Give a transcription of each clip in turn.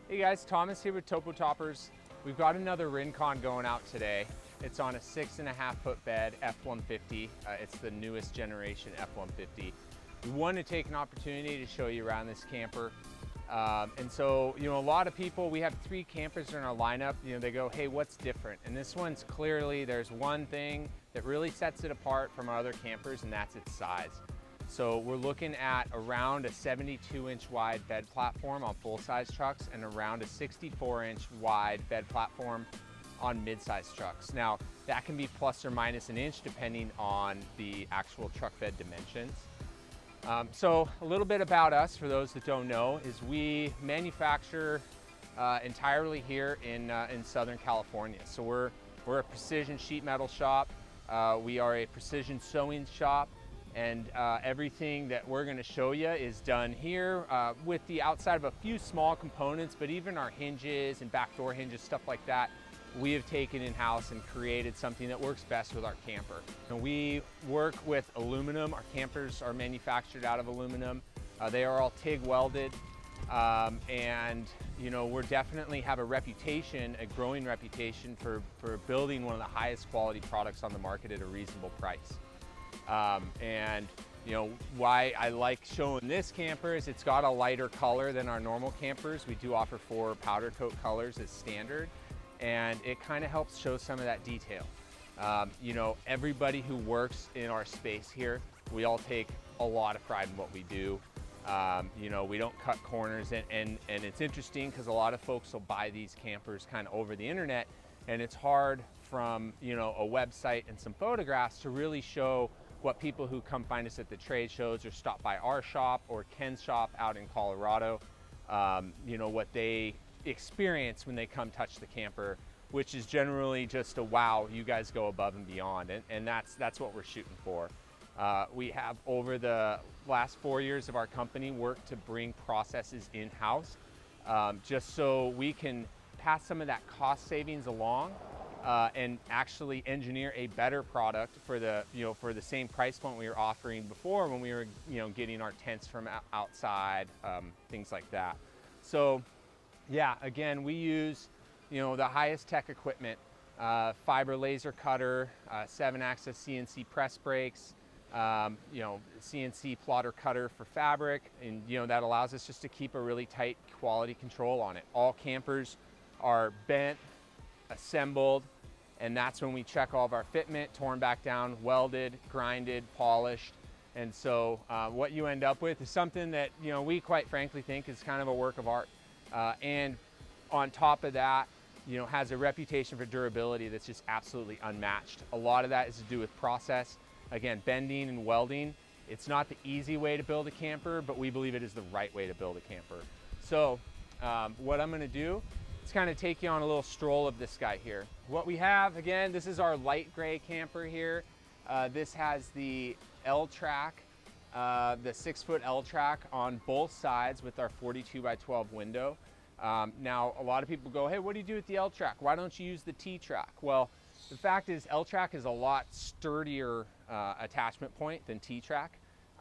Hey guys, Thomas here with Topo Toppers. We've got another Rincon going out today. It's on a 6.5 foot bed F-150. It's the newest generation F-150. We wanted to take an opportunity to show you around this camper. And so, a lot of people, we have 3 campers in our lineup, they go, hey, what's different? And this one's clearly, there's one thing that really sets it apart from our other campers, and that's its size. So we're looking at around a 72-inch wide bed platform on full-size trucks and around a 64-inch wide bed platform on mid-size trucks. Now, that can be plus or minus an inch depending on the actual truck bed dimensions. So a little bit about us, for those that don't know, is we manufacture entirely here in Southern California. So we're a precision sheet metal shop. We are a precision sewing shop. And everything that we're going to show you is done here with the outside of a few small components, but even our hinges and back door hinges, stuff like that, we have taken in-house and created something that works best with our camper. And we work with aluminum. Our campers are manufactured out of aluminum. They are all TIG welded. And we're definitely have a reputation, a growing reputation for building one of the highest quality products on the market at a reasonable price. Why I like showing this camper is it's got a lighter color than our normal campers. We do offer 4 powder coat colors as standard, and it kind of helps show some of that detail. Everybody who works in our space here, we all take a lot of pride in what we do. We don't cut corners, and it's interesting because a lot of folks will buy these campers kind of over the internet, and it's hard from a website and some photographs to really show what people who come find us at the trade shows or stop by our shop or Ken's shop out in Colorado, what they experience when they come touch the camper, which is generally just a wow, you guys go above and beyond, and that's what we're shooting for. We have, over the last 4 years of our company, worked to bring processes in-house, just so we can pass some of that cost savings along and actually engineer a better product for the same price point we were offering before, when we were getting our tents from outside, things like that. So yeah, again, we use the highest tech equipment, fiber laser cutter, 7-axis CNC press brakes, CNC plotter cutter for fabric, and that allows us just to keep a really tight quality control on it. All campers are bent, assembled, and that's when we check all of our fitment, torn back down, welded, grinded, polished. And so what you end up with is something that we quite frankly think is kind of a work of art. And on top of that, has a reputation for durability that's just absolutely unmatched. A lot of that is to do with process. Again, bending and welding. It's not the easy way to build a camper, but we believe it is the right way to build a camper. So what I'm gonna do, kind of take you on a little stroll of this guy here. What we have, again, this is our light gray camper here. This has the L-track, the 6-foot L-track on both sides with our 42x12 window. Now, a lot of people go, hey, what do you do with the L-track? Why don't you use the T-track? Well, the fact is L-track is a lot sturdier attachment point than T-track.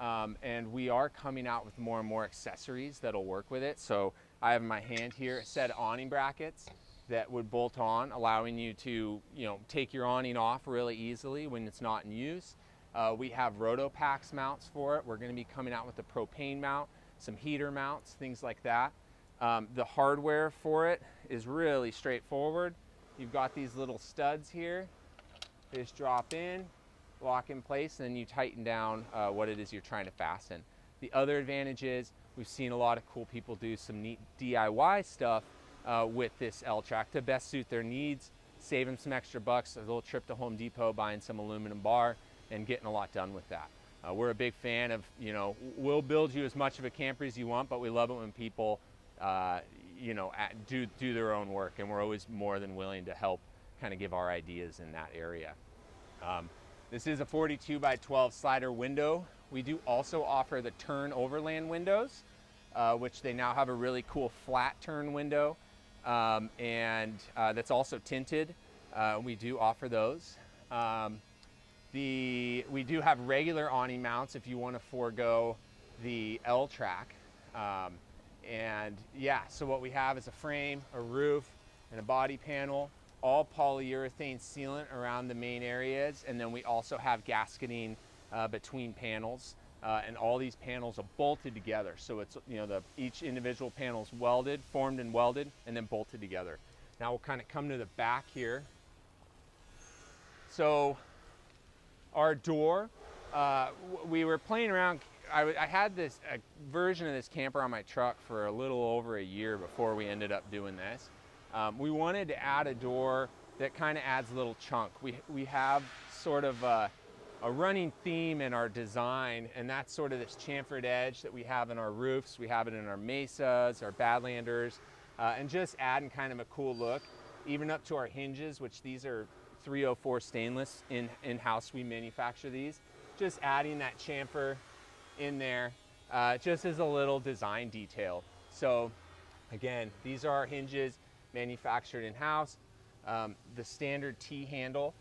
And we are coming out with more and more accessories that'll work with it. So I have in my hand here a set of awning brackets that would bolt on, allowing you to take your awning off really easily when it's not in use. We have Rotopax mounts for it. We're going to be coming out with a propane mount, some heater mounts, things like that. The hardware for it is really straightforward. You've got these little studs here. They just drop in, lock in place, and then you tighten down what it is you're trying to fasten. The other advantage is we've seen a lot of cool people do some neat DIY stuff with this L-track to best suit their needs, save them some extra bucks, a little trip to Home Depot, buying some aluminum bar, and getting a lot done with that. We're a big fan of, we'll build you as much of a camper as you want, but we love it when people, do their own work, and we're always more than willing to help kind of give our ideas in that area. This is a 42x12 slider window. We do also offer the turn overland windows, which they now have a really cool flat turn window, and that's also tinted. We do offer those. We do have regular awning mounts if you want to forego the L-track. And yeah, so what we have is a frame, a roof, and a body panel, all polyurethane sealant around the main areas. And then we also have gasketing between panels. And all these panels are bolted together. So it's, you know, each individual panel is welded, formed and welded, and then bolted together. Now we'll kind of come to the back here. So our door, we were playing around. I had this version of this camper on my truck for a little over a year before we ended up doing this. We wanted to add a door that kind of adds a little chunk. We have sort of a running theme in our design, and that's sort of this chamfered edge that we have in our roofs. We have it in our mesas, our Badlanders, and just adding kind of a cool look, even up to our hinges, which these are 304 stainless. In-house we manufacture these. Just adding that chamfer in there just as a little design detail. So again, these are our hinges manufactured in-house. The standard T-handle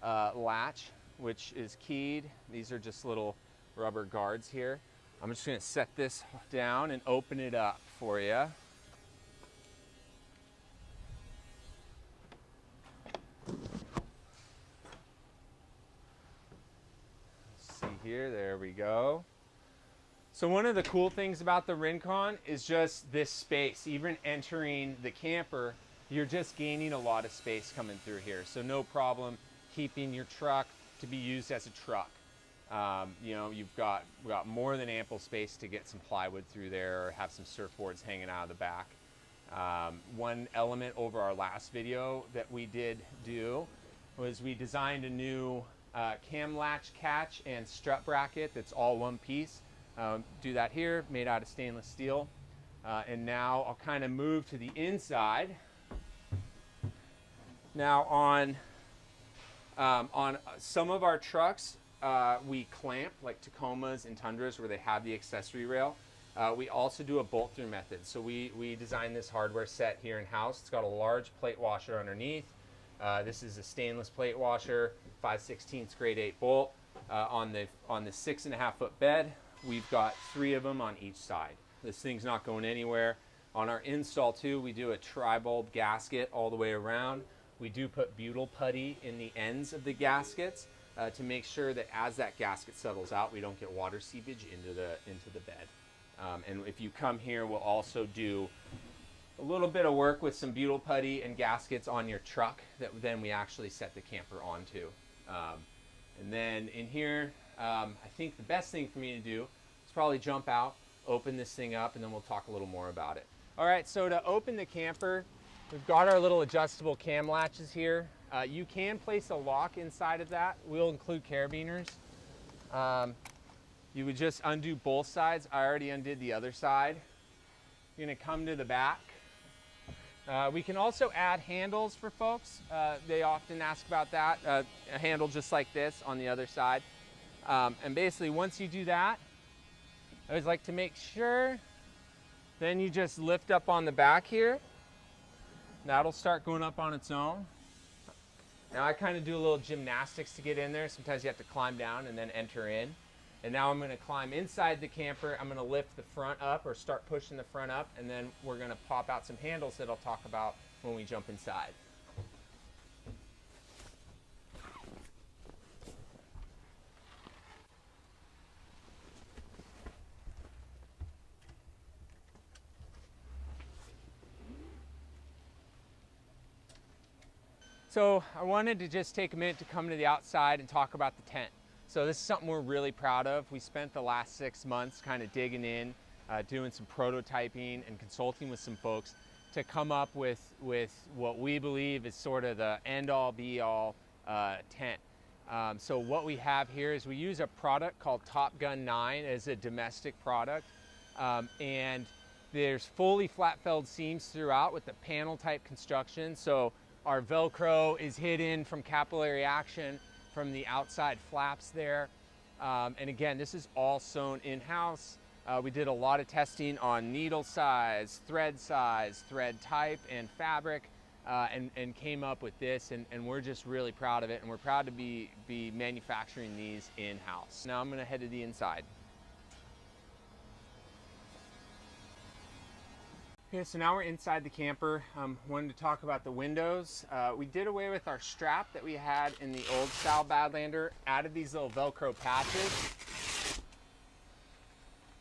latch, which is keyed. These are just little rubber guards here. I'm just gonna set this down and open it up for you. See here, there we go. So one of the cool things about the Rincon is just this space. Even entering the camper, you're just gaining a lot of space coming through here. So no problem keeping your truck to be used as a truck. You know, we've got more than ample space to get some plywood through there or have some surfboards hanging out of the back. One element over our last video that we did do was we designed a new cam latch catch and strut bracket that's all one piece. Do that here, made out of stainless steel. And now I'll kind of move to the inside. Now on some of our trucks, we clamp, like Tacomas and Tundras where they have the accessory rail. We also do a bolt through method. So we designed this hardware set here in-house. It's got a large plate washer underneath. This is a stainless plate washer, 5/16 grade 8 bolt. On the 6.5 foot bed, we've got 3 of them on each side. This thing's not going anywhere. On our install too, we do a tri-bulb gasket all the way around. We do put butyl putty in the ends of the gaskets to make sure that as that gasket settles out, we don't get water seepage into the bed. And if you come here, we'll also do a little bit of work with some butyl putty and gaskets on your truck that then we actually set the camper onto. And then in here, I think the best thing for me to do is probably jump out, open this thing up, and then we'll talk a little more about it. All right, so to open the camper, we've got our little adjustable cam latches here. You can place a lock inside of that. We'll include carabiners. You would just undo both sides. I already undid the other side. You're gonna come to the back. We can also add handles for folks. They often ask about that. A handle just like this on the other side. And basically once you do that, I always like to make sure, then you just lift up on the back here. That'll start going up on its own. Now I kind of do a little gymnastics to get in there. Sometimes you have to climb down and then enter in. And now I'm going to climb inside the camper. I'm going to lift the front up or start pushing the front up, and then we're going to pop out some handles that I'll talk about when we jump inside. So I wanted to just take a minute to come to the outside and talk about the tent. So this is something we're really proud of. We spent the last 6 months kind of digging in, doing some prototyping and consulting with some folks to come up with what we believe is sort of the end-all be-all tent. So what we have here is we use a product called Top Gun 9 as a domestic product. And there's fully flat-felled seams throughout with the panel type construction. So our Velcro is hidden from capillary action from the outside flaps there. And again, this is all sewn in-house. We did a lot of testing on needle size, thread type, and fabric, and came up with this, and we're just really proud of it, and we're proud to be manufacturing these in-house. Now I'm gonna head to the inside. Okay, so now we're inside the camper. Wanted to talk about the windows. We did away with our strap that we had in the old style Badlander, added these little Velcro patches.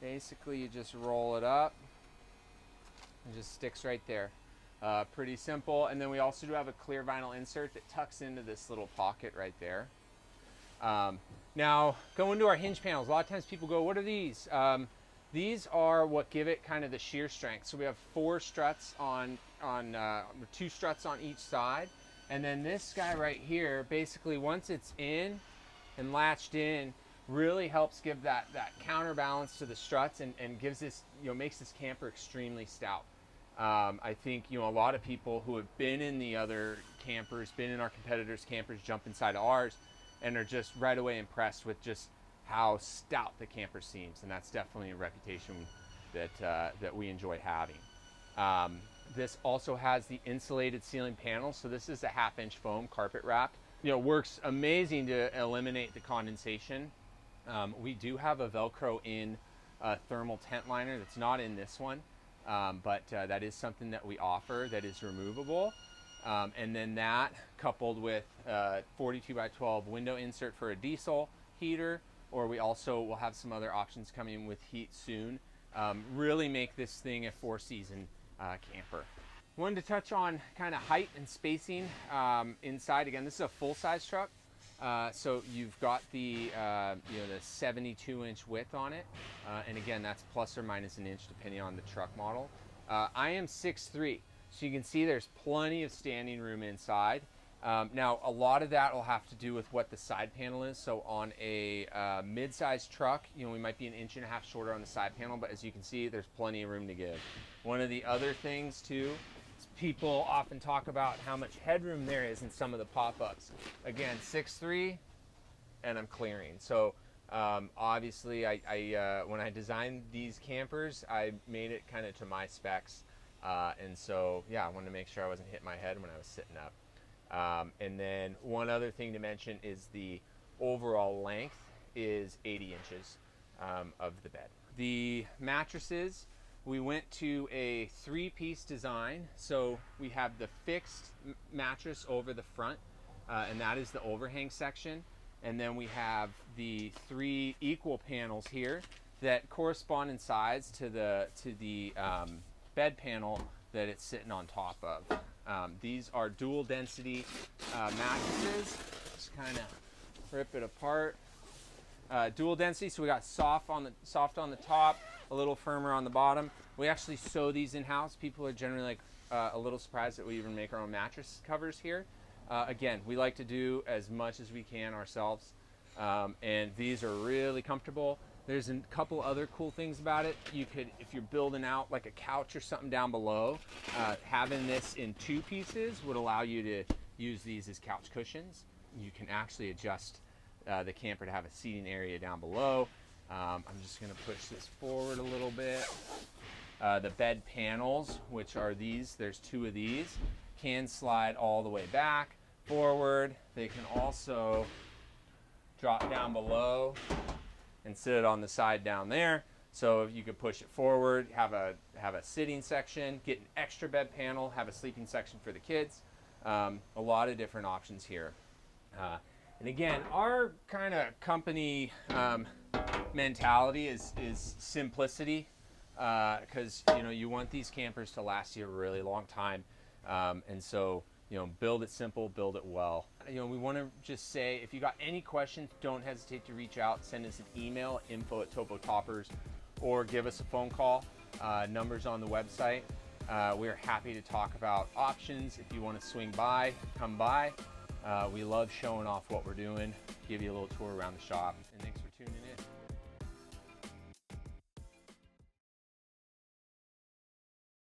Basically, you just roll it up and just sticks right there. Pretty simple. And then we also do have a clear vinyl insert that tucks into this little pocket right there. Now, going to our hinge panels, a lot of times people go, what are these? These are what give it kind of the shear strength. So we have 4 struts on 2 struts on each side. And then this guy right here, basically once it's in and latched in, really helps give that counterbalance to the struts and gives this, makes this camper extremely stout. I think, a lot of people who have been in the other campers, been in our competitors' campers, jump inside of ours and are just right away impressed with just how stout the camper seems, and that's definitely a reputation that we enjoy having. This also has the insulated ceiling panel, so this is a 1/2-inch foam carpet wrap. Works amazing to eliminate the condensation. We do have a Velcro in thermal tent liner that's not in this one, but that is something that we offer that is removable. And then that coupled with 42x12 window insert for a diesel heater, or we also will have some other options coming with heat soon, really make this thing a 4-season camper. Wanted to touch on kind of height and spacing inside. Again, this is a full-size truck, so you've got the the 72-inch width on it, and again, that's plus or minus an inch depending on the truck model. I am 6'3", so you can see there's plenty of standing room inside. Now, a lot of that will have to do with what the side panel is. So on a mid-sized truck, we might be 1.5 inches shorter on the side panel, but as you can see, there's plenty of room to give. One of the other things too, is people often talk about how much headroom there is in some of the pop-ups. Again, 6'3", and I'm clearing. So obviously, when I designed these campers, I made it kind of to my specs. And so, yeah, I wanted to make sure I wasn't hitting my head when I was sitting up. And then one other thing to mention is the overall length is 80 inches of the bed. The mattresses, we went to a 3-piece design. So we have the fixed mattress over the front, and that is the overhang section. And then we have the 3 equal panels here that correspond in size to the bed panel that it's sitting on top of. These are dual density mattresses. Just kind of rip it apart. Dual density, so we got soft on the top, a little firmer on the bottom. We actually sew these in-house. People are generally a little surprised that we even make our own mattress covers here. Again, we like to do as much as we can ourselves, and these are really comfortable. There's a couple other cool things about it. You could, if you're building out like a couch or something down below, having this in 2 pieces would allow you to use these as couch cushions. You can actually adjust the camper to have a seating area down below. I'm just gonna push this forward a little bit. The bed panels, which are these, there's 2 of these, can slide all the way back, forward. They can also drop down below and sit it on the side down there. So you could push it forward, have a sitting section, get an extra bed panel, have a sleeping section for the kids. A lot of different options here. And again, our kind of company mentality is simplicity, because you want these campers to last you a really long time, and so build it simple, build it well. We want to just say, if you got any questions, don't hesitate to reach out. Send us an email, info@topotoppers, or give us a phone call. Numbers on the website. We're happy to talk about options. If you want to swing by, come by. We love showing off what we're doing, give you a little tour around the shop, and thanks for tuning in.